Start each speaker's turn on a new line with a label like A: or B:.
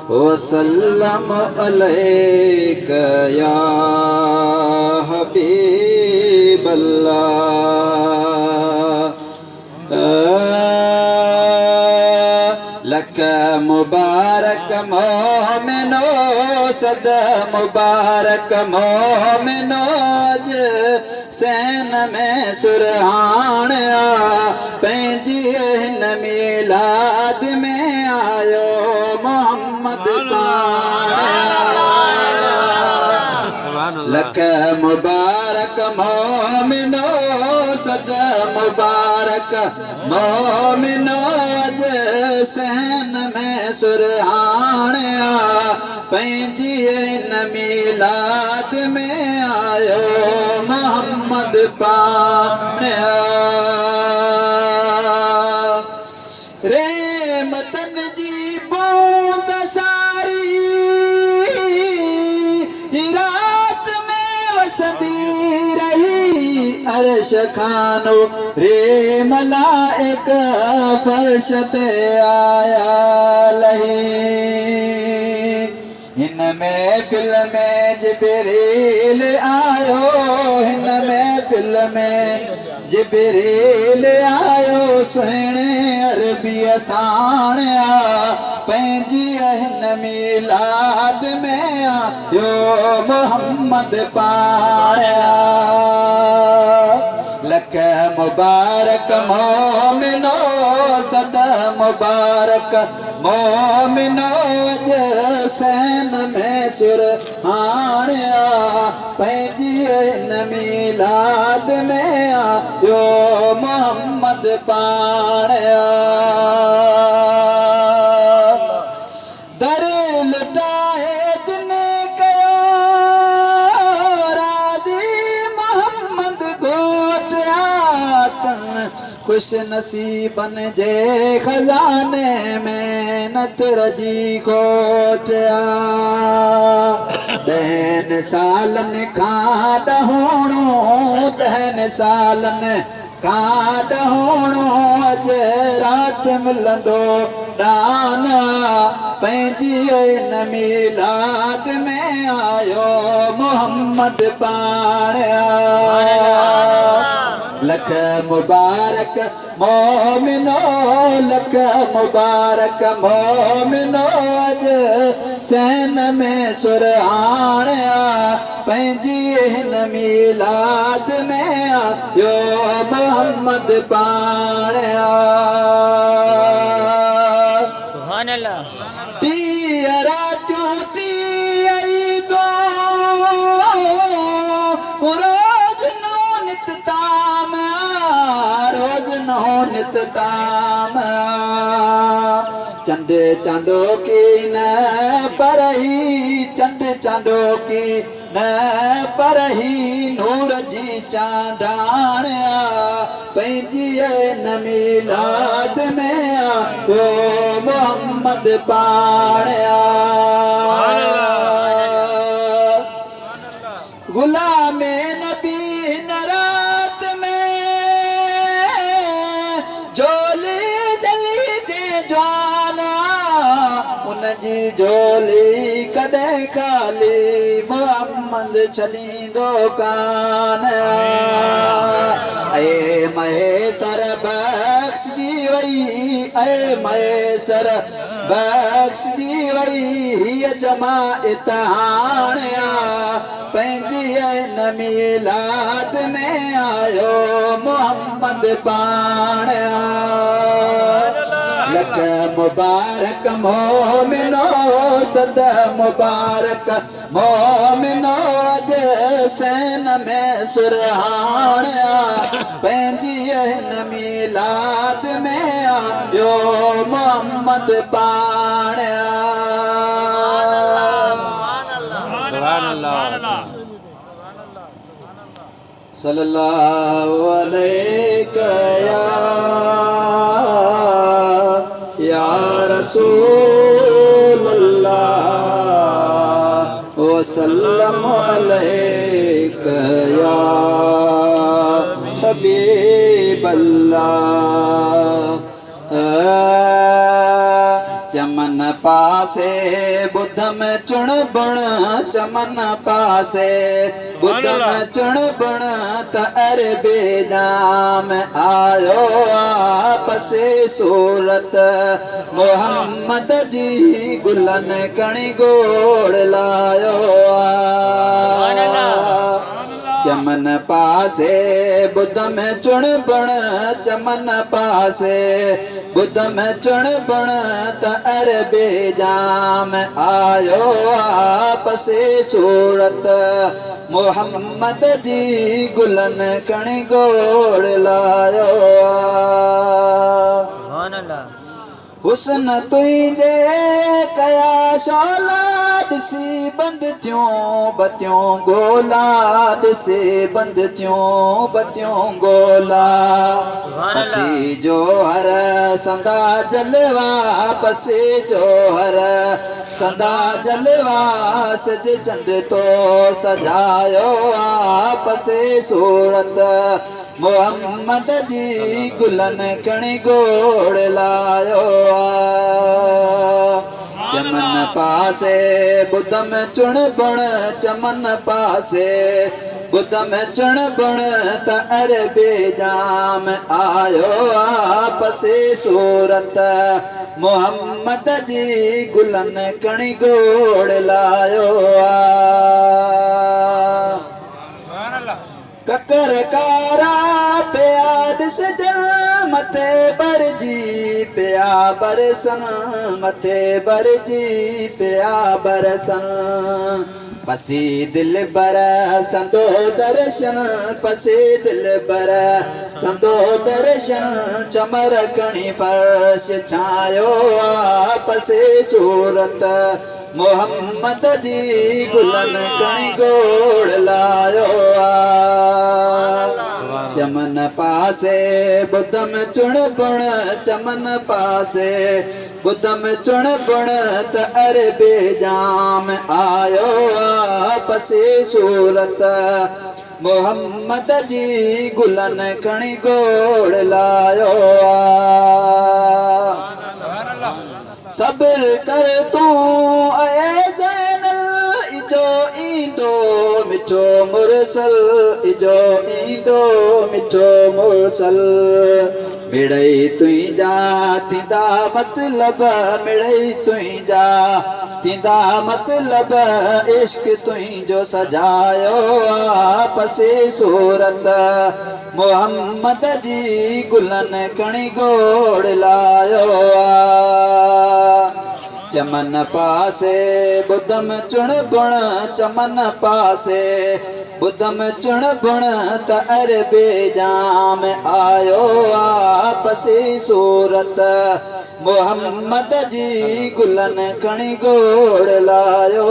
A: वसल्लम अलैका या हबीब अल्लाह। लक मुबारक मोमिनो सद मुबारक मोमिनो सैन में सुरहाणिया पंहिंजी हिन मिलाद में आयो मोहम्मद लक मुबारक मोमिनो सद मुबारक मोमिनो सैन में सुरहाणिया पंहिंजी हिन मिलाद में आयो मोहम्मद पाणिया। रहमतन जी बूंद सारी रात में वसदी रही अर्श खानो रे मलाइक फर्श ते आया लही। हिन महफिल में जिब्रील आयो हिन महफिल में जिब्रील आयो सुहिणे अरबी साणिया पंहिंजी हिन मिलाद में आयो मोहम्मद पाणिया। लक मुबारक मोमिनो सद मुबारक मोमिनो सैन में सुरहाणिया पंहिंजी हिन मिलाद में आयो मोहम्मद पाणिया। दर लुटाए जिने कयो राजी मोहम्मद घोटिया खुश नसीबन जे खजाने में नत रजी खोटिया। 10 सालन खां ॾहोणो 10 सालन खां ॾहोणो अॼु राति मिलंदो डाना पंहिंजी हिन मिलाद में आयो मोहम्मद पाणिया। लख मुबारक मोमिनो लख मुबारक मोमिनो अॼु सैन में सुरहाणिया पंहिंजी हिन मिलाद में आयो मोहम्मद पाणिया। सुभान अल्लाह। 30 रातूं 30 ईदो रोज नो नित ताम रोज नो नित ताम चंड चांदो की न परही चंड चांदो की न परही नूर जी चांडाणिया पंहिंजी हिन मिलाद में आयो मोहम्मद पाणिया। गुलामे नबी हिन रात में झोली जली जे जवाना उनजी झोली कॾहिं खाली मोहम्मद छॾींदो कान। ऐ महेसर बख्श जी वई ऐ महेसर बख्श जी वई हीअ जमाअत हाणिया पंहिंजी हिन मिलाद में आयो मोहम्मद पाणिया। लक मुबारक मोमिनो सद मुबारक मोमिनो सैन में सुरहाणिया पंहिंजी हिन मिलाद में आयो मोहम्मद पाणिया। सल्लल्लाहु अलैका या रसूल अल्लाह वसल्लम अलैका या हबीब अल्लाह। चमन पासे बुध में चुण बुण चमन पासे बुध में चुण बुण त अरबे जाम आयो आपसे सूरत मोहम्मद जी गुलन कणी गोड़ लायो चमन पासे बुध में चुण बुण चमन पासे बुध में चुण बुण त अरबे जाम आयो आपसे सूरत मोहम्मद जी गुलन कणी गोड़ लायो हुस्न तुझे कया शोला दिसी बंद थियों बतियों गोला दिसे बंद थियों बतियों गोला पसी जो हर संदा जलवा पसी जो हर संदा जलवा सज चंड तो सजायो आपसे सूरत मोहम्मद जी गुलन कणी गोड़ लायो चमन पासे बुध में चुण बुण चमन पासे बुध में चुण बुण त अरबे जाम आयो आपसे सूरत मोहम्मद जी गुलन कणी गोड़ लायो ककर कारा प्याद से मते बरजी प्या बरसन मते बरजी प्या बरसन पसी दिल बर संदो दर्शन पसी दिल बर संदो दर्शन चमर कणी फर्श छायो आपसे सूरत मोहम्मद जी गुलन कणी गोड़ लायो चमन पासे बुध में चुण बुण चमन पासे बुध में चुण बुण त अरबे जाम आयो आपसे सूरत मोहम्मद जी गुलन कणी गोड़ लायो सब्र कर तू ए ज़ैनल इजो ईंदो मिठो मुरसल इजो ईंदो मिठो मुरसल मिड़ई तुंहिंजा थींदा मतलब मिड़ई तुंहिंजा थींदा मतलब इश्क तुंहिंजो सजायो आपसे सूरत मोहम्मद जी गुलन कणी गोड़ लायो चमन पासे बुध में चुण बुण चमन पासे बुध में चुण बुण त अरबे जाम आयो आपसे सूरत मोहम्मद जी गुलन कणी गोड़ लायो